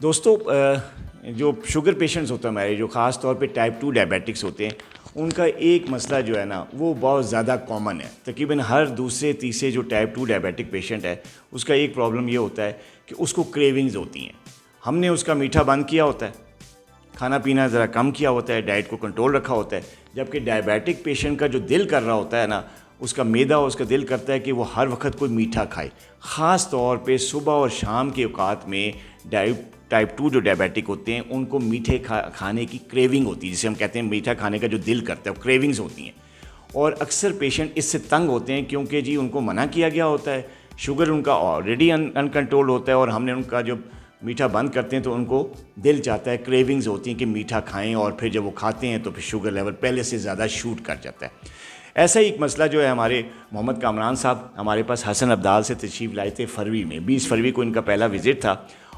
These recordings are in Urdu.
دوستو جو شوگر پیشنٹس ہوتے ہیں ہمارے، جو خاص طور پہ ٹائپ 2 ڈائبیٹکس ہوتے ہیں، ان کا ایک مسئلہ جو ہے نا وہ بہت زیادہ کامن ہے. تقریباً ہر دوسرے تیسرے جو ٹائپ 2 ڈائبیٹک پیشنٹ ہے اس کا ایک پرابلم یہ ہوتا ہے کہ اس کو کریونگز ہوتی ہیں. ہم نے اس کا میٹھا بند کیا ہوتا ہے، کھانا پینا ذرا کم کیا ہوتا ہے، ڈائٹ کو کنٹرول رکھا ہوتا ہے، جبکہ ڈائبیٹک پیشنٹ کا جو دل کر رہا ہوتا ہے نا، اس کا معدہ اس کا دل کرتا ہے کہ وہ ہر وقت کوئی میٹھا کھائے. خاص طور پہ صبح اور شام کے اوقات میں ٹائپ 2 جو ڈائبیٹک ہوتے ہیں ان کو میٹھے کھانے کی کریونگ ہوتی ہے، جسے ہم کہتے ہیں میٹھا کھانے کا جو دل کرتا ہے، وہ کریونگز ہوتی ہیں. اور اکثر پیشنٹ اس سے تنگ ہوتے ہیں کیونکہ جی ان کو منع کیا گیا ہوتا ہے، شوگر ان کا آلریڈی انکنٹرول ہوتا ہے، اور ہم نے ان کا جو میٹھا بند کرتے ہیں تو ان کو دل چاہتا ہے، کریونگز ہوتی ہیں کہ میٹھا کھائیں، اور پھر جب وہ کھاتے ہیں تو پھر شوگر لیول پہلے سے زیادہ شوٹ کر جاتا ہے. ایسا ہی ایک مسئلہ جو ہے ہمارے محمد کامران صاحب ہمارے پاس حسن ابدال سے تشریف لائے تھے فروری میں. 20 فروری کو ان کا پہلا وزٹ تھا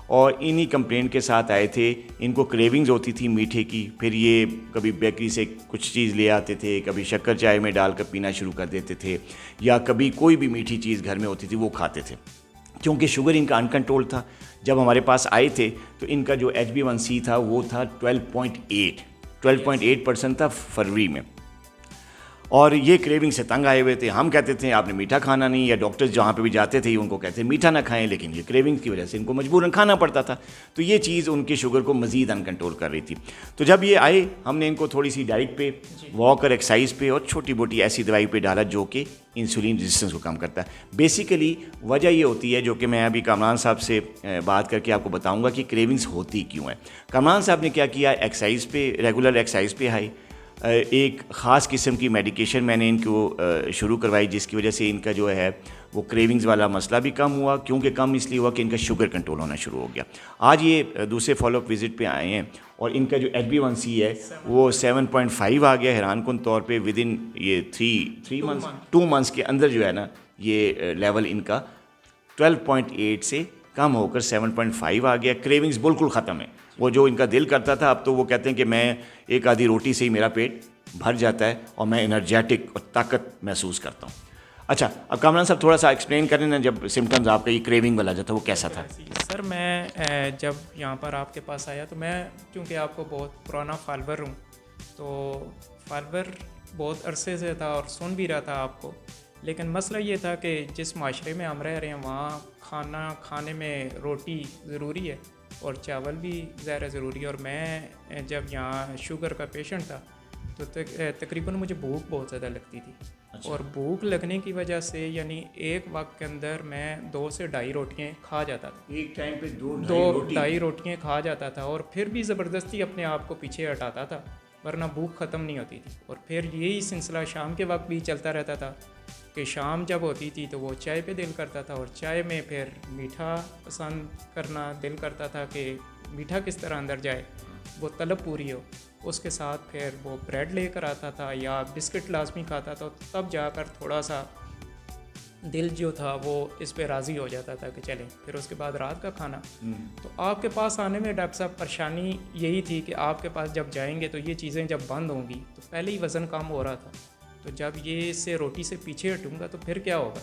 اور انہی کمپلینٹ کے ساتھ آئے تھے. ان کو کریونگز ہوتی تھی میٹھے کی، پھر یہ کبھی بیکری سے کچھ چیز لے آتے تھے، کبھی شکر چائے میں ڈال کر پینا شروع کر دیتے تھے، یا کبھی کوئی بھی میٹھی چیز گھر میں ہوتی تھی وہ کھاتے تھے. کیونکہ شوگر ان کا انکنٹرول تھا، جب ہمارے پاس آئے تھے تو ان کا جو HbA1c تھا وہ تھا 12.8% تھا فروری میں، اور یہ کریونگ سے تنگ آئے ہوئے تھے. ہم کہتے تھے آپ نے میٹھا کھانا نہیں، یا ڈاکٹرز جہاں پہ بھی جاتے تھے ان کو کہتے ہیں میٹھا نہ کھائیں، لیکن یہ کریونگ کی وجہ سے ان کو مجبوراً کھانا پڑتا تھا. تو یہ چیز ان کے شوگر کو مزید انکنٹرول کر رہی تھی. تو جب یہ آئے ہم نے ان کو تھوڑی سی ڈائٹ پہ، واک اور ایکسرسائز پہ، اور چھوٹی موٹی ایسی دوائی پہ ڈالا جو کہ انسولین ریزسٹنس کو کم کرتا ہے. بیسیکلی وجہ یہ ہوتی ہے جو کہ میں ابھی کامران صاحب سے بات کر کے آپ کو بتاؤں گا کہ کریونگز ہوتی کیوں ہیں. کامران صاحب نے کیا کیا، ایکسرسائز پہ، ریگولر ایکسرسائز پہ آئے. ایک خاص قسم کی میڈیکیشن میں نے ان کو شروع کروائی جس کی وجہ سے ان کا جو ہے وہ کریونگز والا مسئلہ بھی کم ہوا. کیونکہ کم اس لیے ہوا کہ ان کا شوگر کنٹرول ہونا شروع ہو گیا. آج یہ دوسرے فالو اپ وزٹ پہ آئے ہیں اور ان کا جو HbA1c ہے وہ 7.5 آ گیا حیران کن طور پہ. ود ان یہ 2 منتھس کے اندر جو ہے نا یہ لیول ان کا 12.8 سے کم ہو کر 7.5 آ گیا. کریونگز بالکل ختم ہے. وہ جو ان کا دل کرتا تھا اب تو وہ کہتے ہیں کہ میں ایک آدھی روٹی سے ہی میرا پیٹ بھر جاتا ہے اور میں انرجیٹک اور طاقت محسوس کرتا ہوں. اچھا اب کامران صاحب تھوڑا سا ایکسپلین کریں نا، جب سمٹمز آپ کا یہ کریونگ والا جو تھا وہ کیسا تھا؟ سر میں جب یہاں پر آپ کے پاس آیا تو میں چونکہ آپ کو بہت پرانا فالوور ہوں، تو فالوور بہت عرصے سے تھا اور سن بھی رہا تھا آپ کو. لیکن مسئلہ یہ تھا کہ جس معاشرے میں ہم رہ رہے ہیں وہاں کھانے میں روٹی ضروری ہے اور چاول بھی ظاہر ضروری ہے. اور میں جب یہاں شوگر کا پیشنٹ تھا تو تقریباً مجھے بھوک بہت زیادہ لگتی تھی. اور بھوک لگنے کی وجہ سے یعنی ایک وقت کے اندر میں 2 سے 2.5 روٹیاں کھا جاتا تھا. ایک ٹائم پہ 2-2.5 روٹیاں کھا جاتا تھا اور پھر بھی زبردستی اپنے آپ کو پیچھے ہٹاتا تھا ورنہ بھوک ختم نہیں ہوتی تھی. اور پھر یہی سلسلہ شام کے وقت بھی چلتا رہتا تھا کہ شام جب ہوتی تھی تو وہ چائے پہ دل کرتا تھا، اور چائے میں پھر میٹھا پسند کرنا دل کرتا تھا کہ میٹھا کس طرح اندر جائے، وہ طلب پوری ہو. اس کے ساتھ پھر وہ بریڈ لے کر آتا تھا یا بسکٹ لازمی کھاتا تھا، تب جا کر تھوڑا سا دل جو تھا وہ اس پہ راضی ہو جاتا تھا کہ چلیں. پھر اس کے بعد رات کا کھانا. تو آپ کے پاس آنے میں ڈاکٹر صاحب پریشانی یہی تھی کہ آپ کے پاس جب جائیں گے تو یہ چیزیں جب بند ہوں گی تو پہلے ہی وزن کم ہو رہا تھا، تو جب یہ اس سے روٹی سے پیچھے ہٹوں گا تو پھر کیا ہوگا.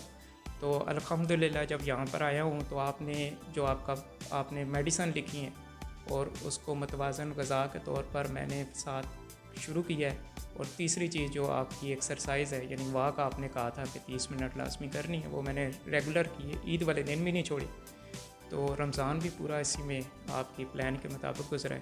تو الحمدللہ جب یہاں پر آیا ہوں تو آپ نے جو آپ نے میڈیسن لکھی ہیں اور اس کو متوازن غذا کے طور پر میں نے ساتھ شروع کیا ہے. اور تیسری چیز جو آپ کی ایکسرسائز ہے یعنی واک آپ نے کہا تھا کہ 30 منٹ لازمی کرنی ہے، وہ میں نے ریگولر کی ہے. عید والے دن بھی نہیں چھوڑی. تو رمضان بھی پورا اسی میں آپ کی پلان کے مطابق گزرا ہے.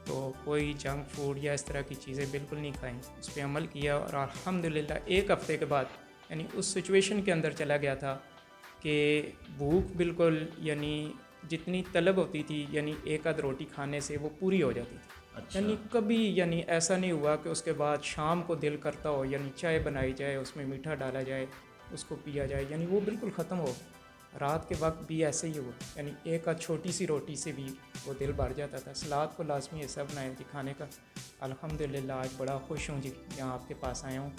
تو کوئی جنک فوڈ یا اس طرح کی چیزیں بالکل نہیں کھائیں، اس پہ عمل کیا. اور الحمدللہ ایک ہفتے کے بعد یعنی اس سچویشن کے اندر چلا گیا تھا کہ بھوک بالکل یعنی جتنی طلب ہوتی تھی یعنی ایک آدھ روٹی کھانے سے وہ پوری ہو جاتی تھی. یعنی کبھی یعنی ایسا نہیں ہوا کہ اس کے بعد شام کو دل کرتا ہو یعنی چائے بنائی جائے، اس میں میٹھا ڈالا جائے، اس کو پیا جائے، یعنی وہ بالکل ختم ہو. رات کے وقت بھی ایسے ہی ہوا، یعنی ایک آدھ چھوٹی سی روٹی سے بھی وہ دل بھر جاتا تھا. سلاد کو لازمی حصہ بنائے تھے کھانے کا. الحمدللہ آج بڑا خوش ہوں جی یہاں آپ کے پاس آیا ہوں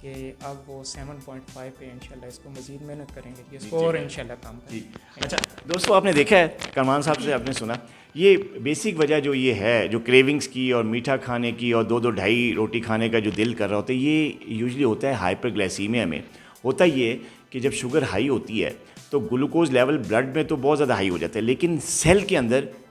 کہ اب وہ 7.5 پہ انشاءاللہ اس کو مزید محنت کریں گے، اس کو اور انشاءاللہ کام کریں گے. اچھا دوستو آپ نے دیکھا ہے کامران صاحب سے آپ نے سنا یہ بیسک وجہ جو یہ ہے جو کریونگز کی اور میٹھا کھانے کی اور 2-2-2.5 روٹی کھانے کا جو دل کر رہا ہوتا ہے، یہ یوزلی ہوتا ہے ہائپر گلائسیمیا میں. ہوتا یہ کہ جب شوگر ہائی ہوتی ہے تو گلوکوز لیول بلڈ میں تو بہت زیادہ ہائی ہو جاتا ہے، لیکن سیل کے اندر